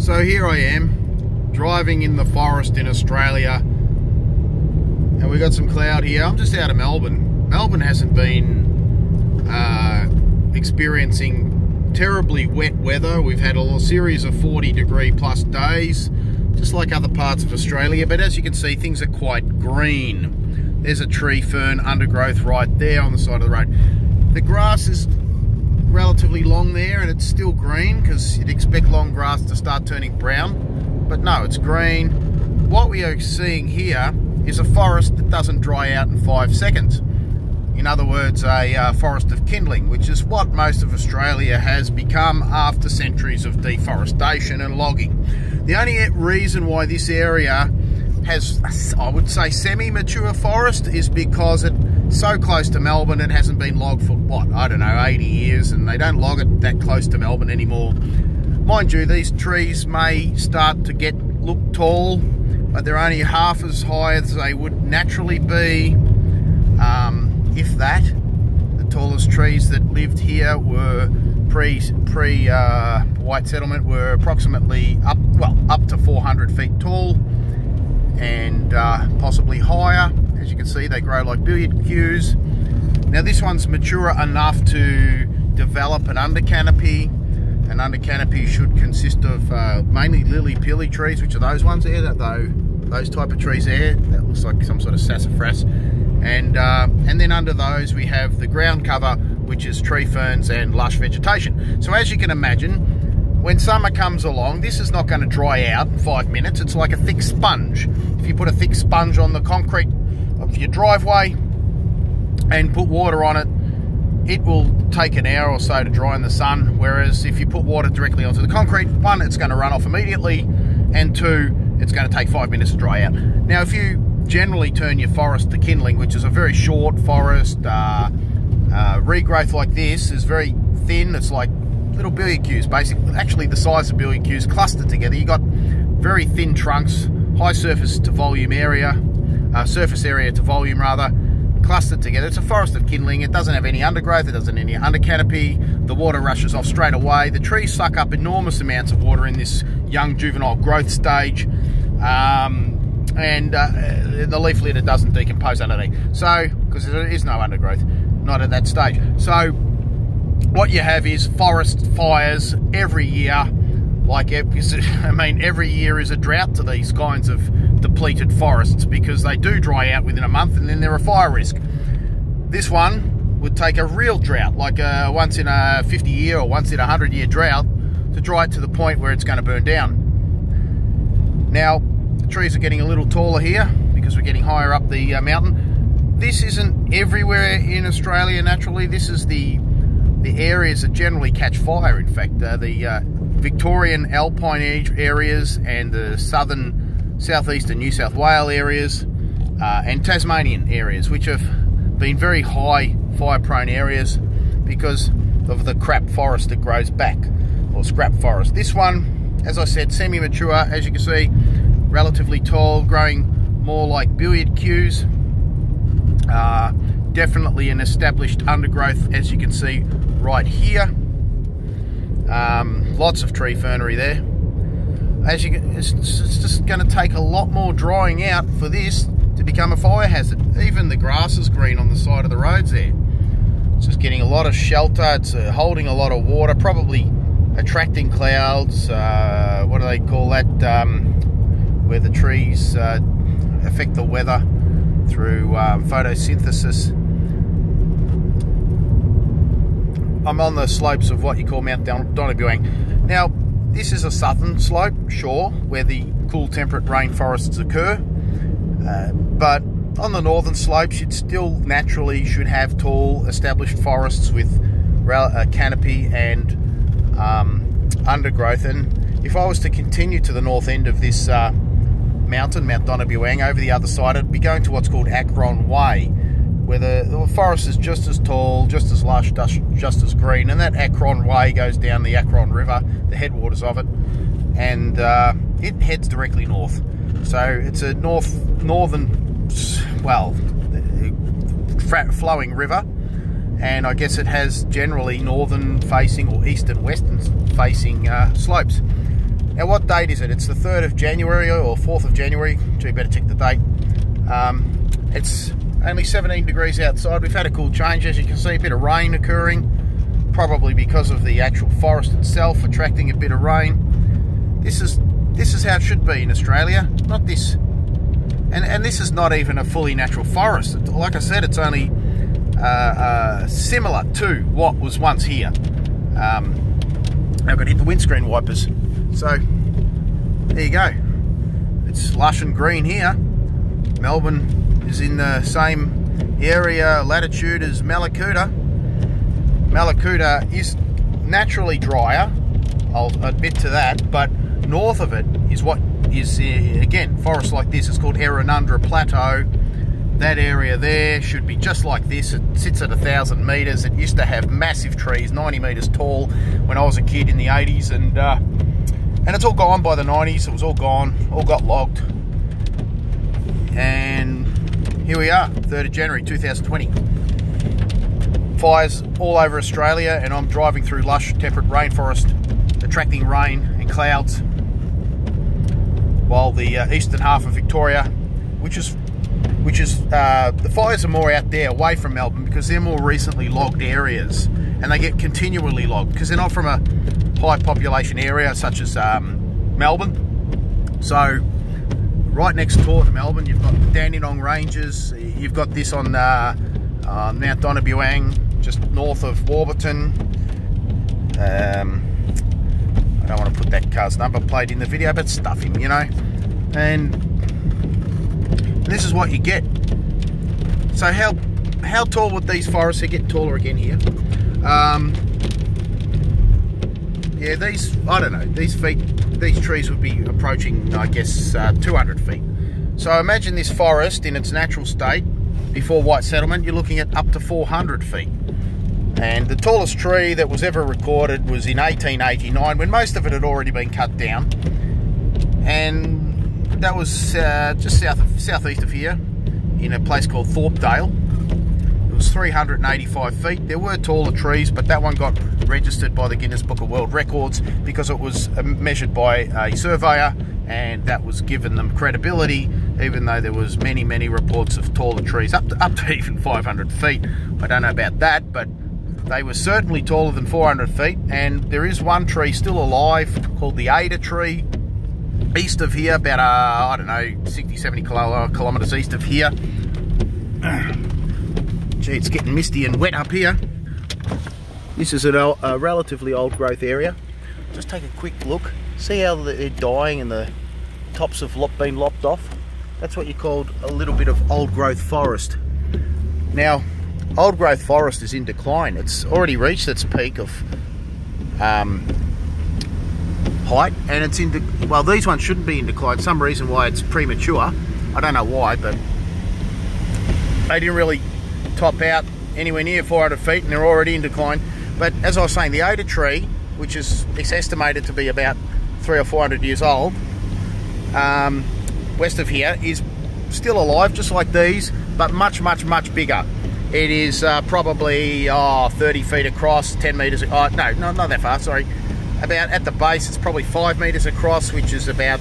So here I am, driving in the forest in Australia, and we got some cloud here. I'm just out of Melbourne. Melbourne hasn't been experiencing terribly wet weather. We've had a series of 40-degree plus days, just like other parts of Australia, but as you can see, things are quite green. There's a tree fern undergrowth right there on the side of the road. The grass is relatively long there and it's still green, because you'd expect long grass to start turning brown, but no, it's green. What we are seeing here is a forest that doesn't dry out in 5 seconds. In other words, a forest of kindling, which is what most of Australia has become after centuries of deforestation and logging. The only reason why this area has, I would say, semi-mature forest is because it's so close to Melbourne. It hasn't been logged for, what, I don't know, 80 years, and they don't log it that close to Melbourne anymore. Mind you, these trees may start to look tall, but they're only half as high as they would naturally be, if that. The tallest trees that lived here were pre-white settlement were approximately up to 400 feet tall, and possibly higher. As you can see, they grow like billiard cues. Now this one's mature enough to develop an under canopy. An under canopy should consist of mainly lily-pilly trees, which are those ones there, those type of trees there. That looks like some sort of sassafras. And then under those we have the ground cover, which is tree ferns and lush vegetation. So as you can imagine, when summer comes along, this is not going to dry out in 5 minutes. It's like a thick sponge. If you put a thick sponge on the concrete of your driveway and put water on it, it will take an hour or so to dry in the sun. Whereas if you put water directly onto the concrete, one, it's going to run off immediately, and two, it's going to take 5 minutes to dry out. Now, if you generally turn your forest to kindling, which is a very short forest, regrowth like this is very thin. It's like little billiard cues, basically, actually the size of billiard cues clustered together. You got very thin trunks, high surface to volume area, surface area to volume rather, clustered together. It's a forest of kindling. It doesn't have any undergrowth, it doesn't have any under canopy. The water rushes off straight away. The trees suck up enormous amounts of water in this young juvenile growth stage, and the leaf litter doesn't decompose underneath, so because there is no undergrowth, not at that stage. So what you have is forest fires every year. I mean, every year is a drought to these kinds of depleted forests, because they do dry out within a month and then they're a fire risk. This one would take a real drought, like a once in a 50-year or once in a 100-year drought, to dry it to the point where it's going to burn down. Now, the trees are getting a little taller here because we're getting higher up the mountain. This isn't everywhere in Australia naturally. This is the areas that generally catch fire. In fact, the Victorian alpine areas and the southeastern New South Wales areas and Tasmanian areas, which have been very high fire-prone areas because of the crap forest that grows back, or scrap forest. This one, as I said, semi-mature, as you can see, relatively tall, growing more like billiard cues. Definitely an established undergrowth, as you can see right here. Lots of tree fernery there. As you can, it's just going to take a lot more drying out for this to become a fire hazard. Even the grass is green on the side of the roads there. It's just getting a lot of shelter. It's holding a lot of water, probably attracting clouds. What do they call that? Where the trees affect the weather through photosynthesis. I'm on the slopes of what you call Mount Donabuang. Now, this is a southern slope, sure, where the cool temperate rainforests occur, but on the northern slopes you still naturally should have tall established forests with a canopy and undergrowth. And if I was to continue to the north end of this mountain, Mount Donabuang, over the other side, I'd be going to what's called Akron Way, where the forest is just as tall, just as lush, just as green, and that Akron Way goes down the Akron River, the headwaters of it, and it heads directly north. So it's a northern, well, flowing river, and I guess it has generally northern facing or east and western facing slopes. Now what date is it? It's the 3rd of January or 4th of January. So you better check the date. It's only 17 degrees outside. We've had a cool change, as you can see, a bit of rain occurring, probably because of the actual forest itself attracting a bit of rain. This is how it should be in Australia, not this. And this is not even a fully natural forest. Like I said, it's only similar to what was once here. I've got to hit the windscreen wipers. So there you go. It's lush and green here. Melbourne is in the same area latitude as Mallacoota. Mallacoota is naturally drier, I'll admit to that, but north of it is what is, again, forests like this. It's called Errinundra Plateau. That area there should be just like this. It sits at 1,000 metres. It used to have massive trees, 90 metres tall, when I was a kid in the 80s, and it's all gone by the 90s. It was all gone, all got logged, and here we are, 3rd of January 2020. Fires all over Australia, and I'm driving through lush, temperate rainforest, attracting rain and clouds, while the eastern half of Victoria, which is the fires are more out there, away from Melbourne, because they're more recently logged areas, and they get continually logged because they're not from a high population area such as Melbourne. So right next door to Melbourne, you've got the Dandenong Ranges. You've got this on Mount Donabuang, just north of Warburton. I don't want to put that car's number plate in the video, but stuff him, you know. And this is what you get. So how tall would these forests? They're getting taller again here. Yeah, these, I don't know, these trees would be approaching, I guess, 200 feet. So imagine this forest in its natural state before white settlement. You're looking at up to 400 feet. And the tallest tree that was ever recorded was in 1889, when most of it had already been cut down. And that was just southeast of here, in a place called Thorpedale. It was 385 feet. There were taller trees, but that one got registered by the Guinness Book of World Records because it was measured by a surveyor, and that was given them credibility, even though there was many reports of taller trees, up to even 500 feet. I don't know about that, but they were certainly taller than 400 feet, and there is one tree still alive called the Ada tree, east of here, about, I don't know, 60-70 kilometres east of here. Gee, it's getting misty and wet up here. This is a relatively old growth area. Just take a quick look. See how they're dying and the tops have been lopped off? That's what you call a little bit of old growth forest. Now, old growth forest is in decline. It's already reached its peak of height, and it's in well, these ones shouldn't be in decline. Some reason why it's premature. I don't know why, but they didn't really top out anywhere near 400 feet, and they're already in decline. But as I was saying, the Ada tree, which is estimated to be about 300 or 400 years old, west of here, is still alive, just like these, but much bigger. It is probably 30 feet across, 10 metres. No, not that far. Sorry. About at the base, it's probably 5 metres across, which is about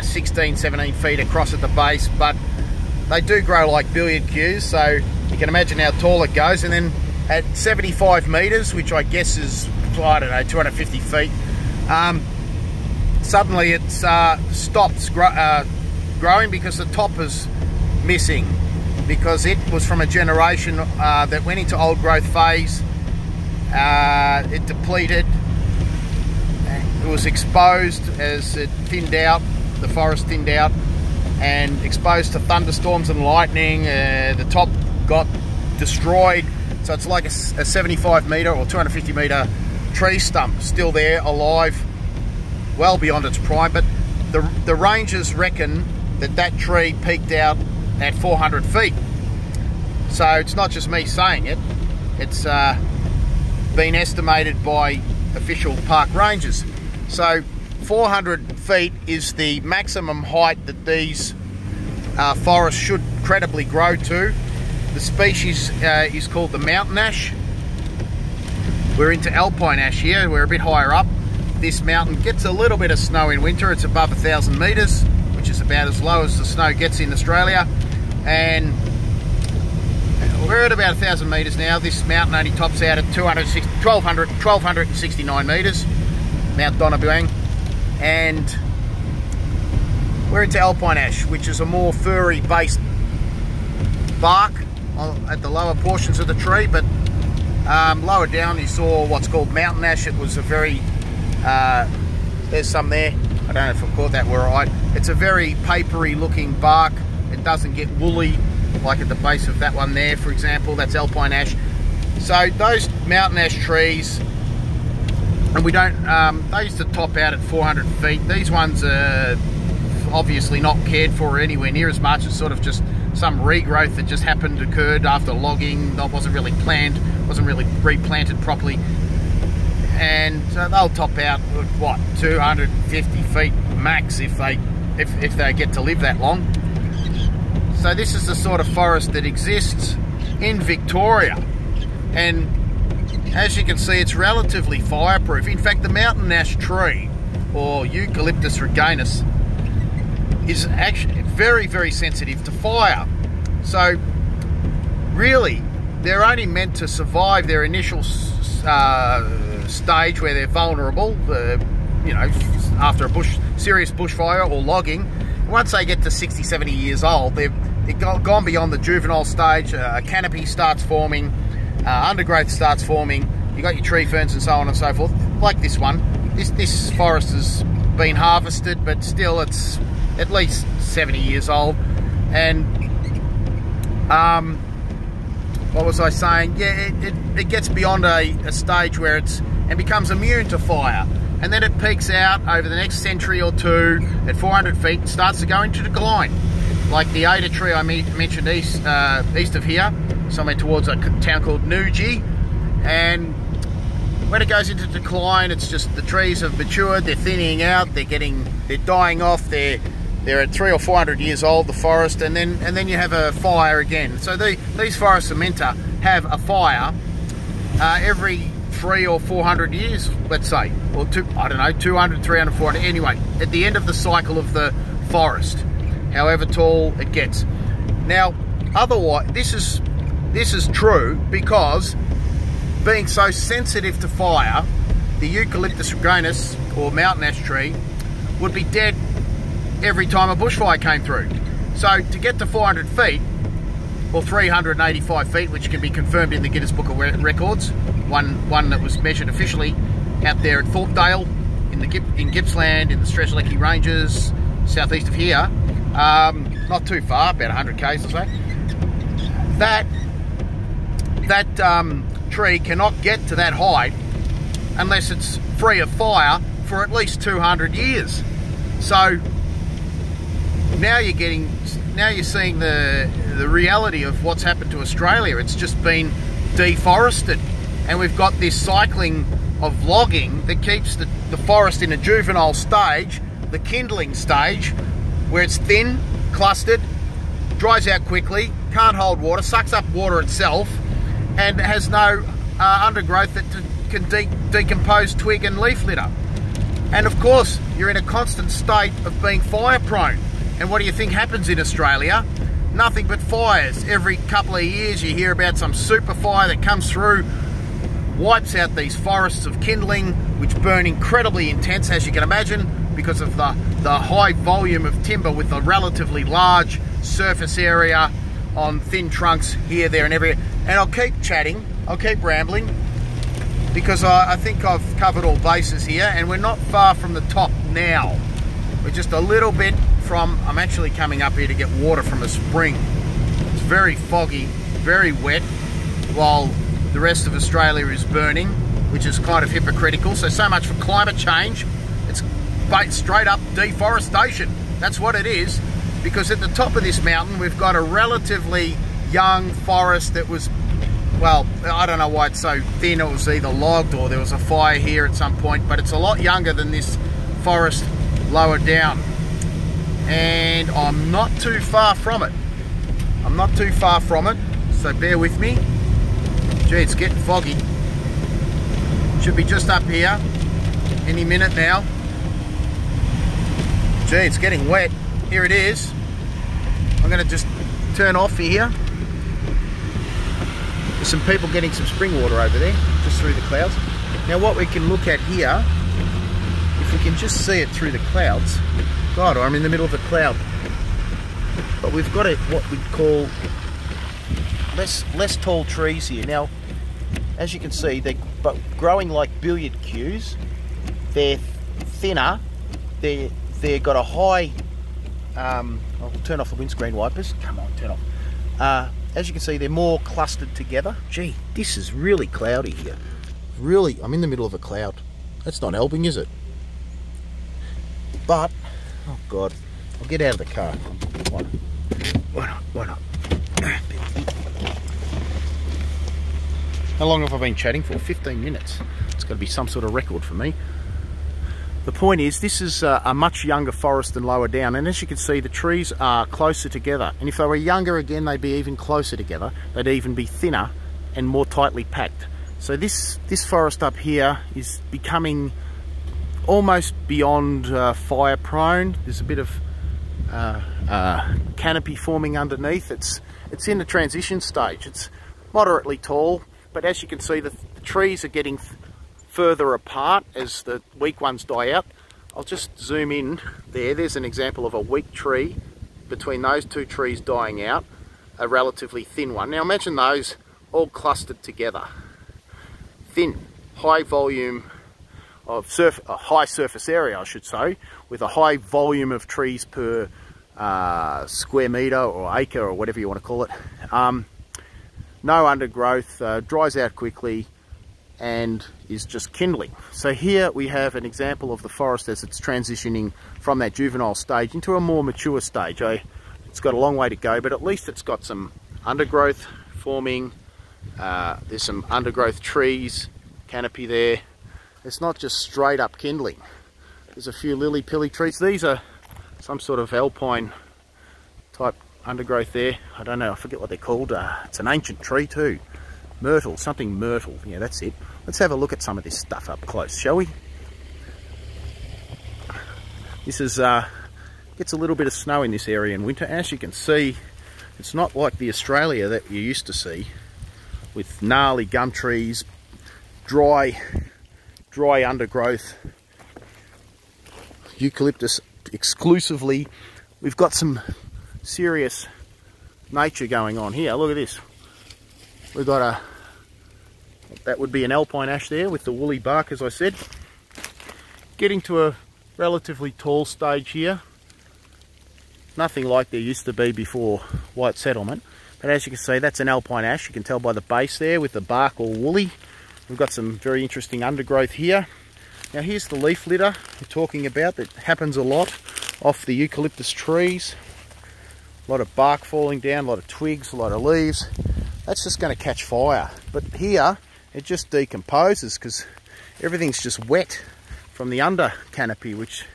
16, 17 feet across at the base. But they do grow like billiard cues, so you can imagine how tall it goes. And then at 75 metres, which I guess is, I don't know, 250 feet, suddenly it stops growing because the top is missing, because it was from a generation that went into old growth phase. It depleted, it was exposed as it thinned out, the forest thinned out, and exposed to thunderstorms and lightning. The top got destroyed, so it's like a 75 metre or 250 metre tree stump still there, alive, well beyond its prime. But the rangers reckon that tree peaked out at 400 feet. So it's not just me saying it, it's been estimated by official park rangers. So 400 feet is the maximum height that these forests should credibly grow to. The species is called the mountain ash. We're into alpine ash here, we're a bit higher up. this mountain gets a little bit of snow in winter. It's above 1,000 meters, which is about as low as the snow gets in Australia, and we're at about 1,000 meters now. This mountain only tops out at 1,269 meters, Mount Donabuang, and we're into alpine ash, which is a more furry based bark at the lower portions of the tree, but lower down you saw what's called mountain ash. It was a very, there's some there, I don't know if I caught that were right. It's a very papery looking bark. It doesn't get woolly like at the base of that one there, for example. That's alpine ash. So those mountain ash trees, and we don't, they used to top out at 400 feet. These ones are obviously not cared for anywhere near as much. It's sort of just some regrowth that just occurred after logging. That wasn't really planned, wasn't really replanted properly, and they'll top out at what, 250 feet max if they get to live that long. So this is the sort of forest that exists in Victoria, and as you can see, it's relatively fireproof. In fact, the mountain ash tree, or Eucalyptus reganus, is actually very, very sensitive to fire. So really, they're only meant to survive their initial stage where they're vulnerable, you know, after a serious bushfire or logging. Once they get to 60, 70 years old, they've gone beyond the juvenile stage. A canopy starts forming, undergrowth starts forming. You got your tree ferns and so on and so forth. Like this one, this forest has been harvested, but still it's at least 70 years old. And what was I saying? Yeah, it gets beyond a stage where and becomes immune to fire, and then it peaks out over the next century or two at 400 feet and starts to go into decline. Like the Ada tree I mentioned east of here, somewhere towards a town called Nuji, and when it goes into decline, it's just the trees have matured, they're thinning out, they're dying off, they're at 300 or 400 years old, the forest, and then you have a fire again. So these forests are meant to have a fire every 300 or 400 years, let's say, or I don't know, 200, 300, 400. Anyway, at the end of the cycle of the forest, however tall it gets. Now, otherwise, this is true because being so sensitive to fire, the Eucalyptus reganus, or mountain ash tree, would be dead every time a bushfire came through. So to get to 400 feet, or 385 feet, which can be confirmed in the Guinness Book of Records, one that was measured officially out there at Thorpedale in Gippsland in the Strzelecki Ranges, southeast of here, not too far, about 100 k's or so. That tree cannot get to that height unless it's free of fire for at least 200 years. So now you're seeing the reality of what's happened to Australia. It's just been deforested, and we've got this cycling of logging that keeps the forest in a juvenile stage, the kindling stage, where it's thin, clustered, dries out quickly, can't hold water, sucks up water itself, and has no undergrowth that can decompose twig and leaf litter. And of course, you're in a constant state of being fire prone. And what do you think happens in Australia? Nothing but fires. Every couple of years you hear about some super fire that comes through, wipes out these forests of kindling, which burn incredibly intense, as you can imagine, because of the high volume of timber with a relatively large surface area on thin trunks here, there and everywhere. And I'll keep chatting, I'll keep rambling, because I think I've covered all bases here, and we're not far from the top now. We're just a little bit from, I'm actually coming up here to get water from a spring. It's very foggy, very wet, while the rest of Australia is burning, which is kind of hypocritical. So much for climate change. It's straight up deforestation. That's what it is, because at the top of this mountain we've got a relatively young forest that was, well, I don't know why it's so thin. It was either logged or there was a fire here at some point, but it's a lot younger than this forest lower down. And I'm not too far from it. I'm not too far from it, so bear with me. Gee, it's getting foggy. Should be just up here. any minute now. Gee, it's getting wet. Here it is. I'm going to just turn off here. There's some people getting some spring water over there, just through the clouds. Now what we can look at here, if we can just see it through the clouds. God, I'm in the middle of a cloud. But we've got what we'd call less tall trees here. Now, as you can see, they're growing like billiard cues. They're thinner. They've got a high. I'll turn off the windscreen wipers. Come on, turn off. As you can see, they're more clustered together. Gee, this is really cloudy here. Really, I'm in the middle of a cloud. That's not helping, is it? But, oh God, I'll get out of the car. Why not? How long have I been chatting for? 15 minutes. It's got to be some sort of record for me. The point is, this is a much younger forest than lower down, and as you can see, the trees are closer together. And if they were younger again, they'd be even closer together. They'd even be thinner and more tightly packed. So this forest up here is becoming almost beyond fire prone. There's a bit of canopy forming underneath. It's in the transition stage. It's moderately tall, but as you can see, the trees are getting further apart as the weak ones die out. I'll just zoom in there. There's an example of a weak tree between those two trees dying out, a relatively thin one. Now imagine those all clustered together. Thin, high volume of a high surface area, I should say, with a high volume of trees per square metre or acre or whatever you want to call it. No undergrowth, dries out quickly, and is just kindling. So here we have an example of the forest as it's transitioning from that juvenile stage into a more mature stage. It's got a long way to go, but at least it's got some undergrowth forming. There's some undergrowth trees, canopy there. It's not just straight up kindling. There's a few lily-pilly trees. These are some sort of alpine type undergrowth there. I don't know, I forget what they're called. It's an ancient tree too. Myrtle, something myrtle. Yeah, that's it. Let's have a look at some of this stuff up close, shall we? This is gets a little bit of snow in this area in winter. As you can see, it's not like the Australia that you used to see, with gnarly gum trees, dry undergrowth, eucalyptus exclusively. We've got some serious nature going on here. Look at this. We've got that would be an alpine ash there with the woolly bark, as I said. Getting to a relatively tall stage here. Nothing like there used to be before white settlement. But as you can see, that's an alpine ash. You can tell by the base there with the bark all woolly. We've got some very interesting undergrowth here. Now here's the leaf litter we're talking about that happens a lot off the eucalyptus trees. A lot of bark falling down, a lot of twigs, a lot of leaves. That's just going to catch fire. But here, it just decomposes because everything's just wet from the under canopy, which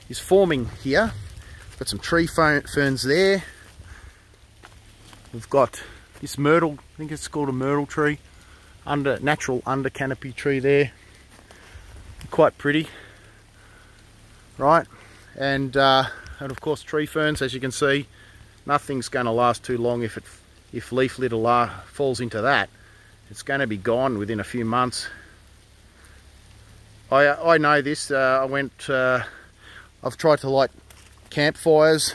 is forming here. Got some tree ferns there. We've got this myrtle, I think it's called a myrtle tree, natural under canopy tree there. Quite pretty, right? And of course tree ferns, as you can see, nothing's going to last too long if leaf litter falls into that. It's going to be gone within a few months. I know this. I've tried to light campfires,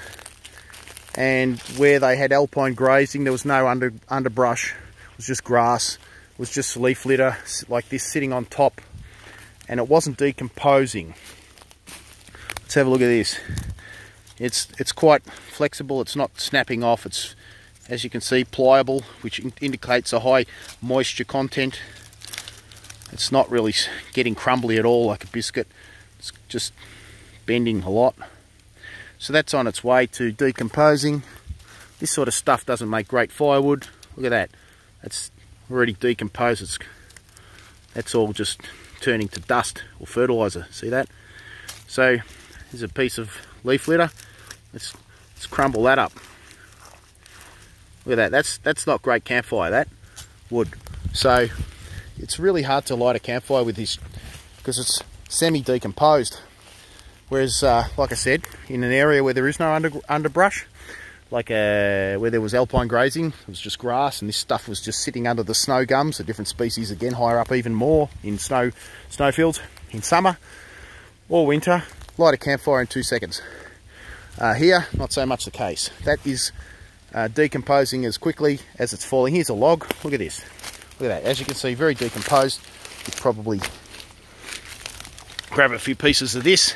and where they had alpine grazing, there was no underbrush. It was just grass. It was just leaf litter like this sitting on top, and it wasn't decomposing. Let's have a look at this. It's quite flexible. It's not snapping off. It's, as you can see, pliable, which indicates a high moisture content. It's not really getting crumbly at all like a biscuit. It's just bending a lot. So that's on its way to decomposing. This sort of stuff doesn't make great firewood. Look at that. That's already decomposed. That's all just turning to dust or fertilizer. See that? So here's a piece of leaf litter. Let's crumble that up. Look at that. That's not great campfire, that wood. So it's really hard to light a campfire with this because semi-decomposed. Whereas, like I said, in an area where there is no underbrush, like where there was alpine grazing, it was just grass, and this stuff was just sitting under the snow gums, a different species again, higher up even more in snowfields in summer or winter. Light a campfire in 2 seconds. Here, not so much the case. That is decomposing as quickly as it's falling. Here's a log. Look at this. Look at that. As you can see, very decomposed. You could probably grab a few pieces of this.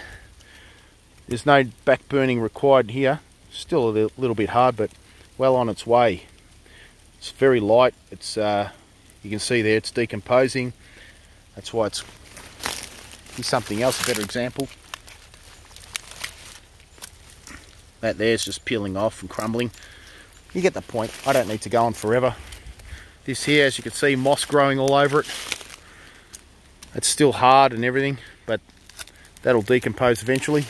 There's no back burning required here. Still a little bit hard, but well on its way. It's very light. It's you can see there it's decomposing. That's why it's. Here's something else, a better example. That there's just peeling off and crumbling. You get the point. I don't need to go on forever. This here, as you can see, moss growing all over it. It's still hard and everything, but that'll decompose eventually.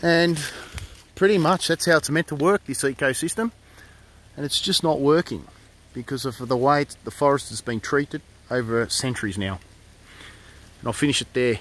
And pretty much that's how it's meant to work, this ecosystem. And it's just not working because of the way the forest has been treated over centuries now. And I'll finish it there.